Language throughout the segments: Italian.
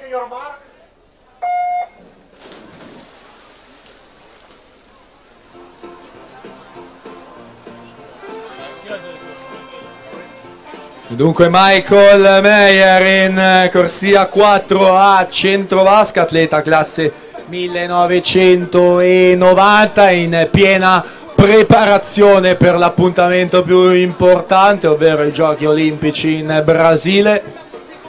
your mark. Dunque Michael Meyer in corsia 4A centrovasca, atleta classe 1990, in piena preparazione per l'appuntamento più importante, ovvero i Giochi Olimpici in Brasile,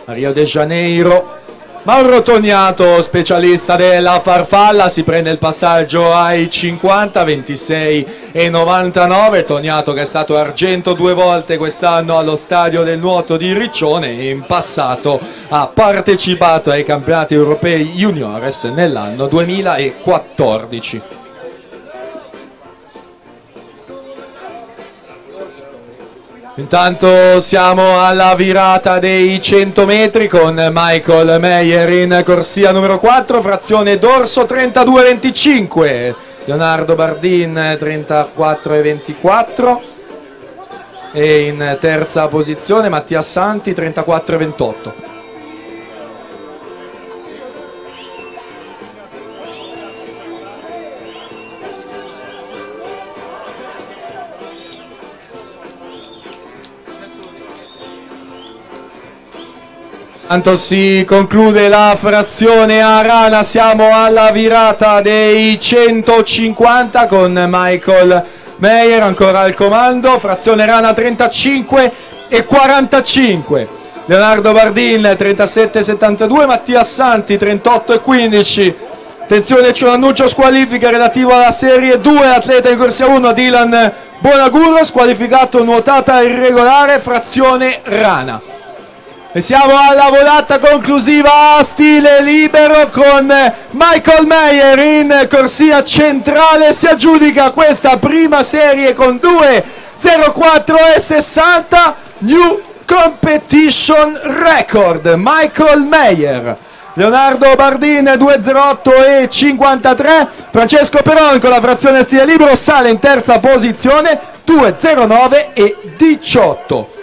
a Rio de Janeiro. Mauro Tognato, specialista della farfalla, si prende il passaggio ai 50, 26 e 99. Tognato che è stato argento 2 volte quest'anno allo Stadio del Nuoto di Riccione e in passato ha partecipato ai campionati europei juniores nell'anno 2014. Intanto siamo alla virata dei 100 metri con Michael Meyer in corsia numero 4, frazione dorso 32,25, Leonardo Bardin 34,24 e in terza posizione Mattia Santi 34,28. Tanto si conclude la frazione a rana, siamo alla virata dei 150 con Michael Meyer ancora al comando, frazione rana 35 e 45, Leonardo Bardin 37,72, Mattia Santi 38,15. Attenzione, c'è un annuncio squalifica relativo alla serie 2, atleta in corsia 1 Dylan Bonaguro, squalificato nuotata irregolare, frazione rana. E siamo alla volata conclusiva a stile libero con Michael Meyer in corsia centrale, si aggiudica questa prima serie con 2:04,60, new competition record. Michael Meyer. Leonardo Bardin 2:08,53, Francesco Peron con la frazione stile libero sale in terza posizione 2:09,18.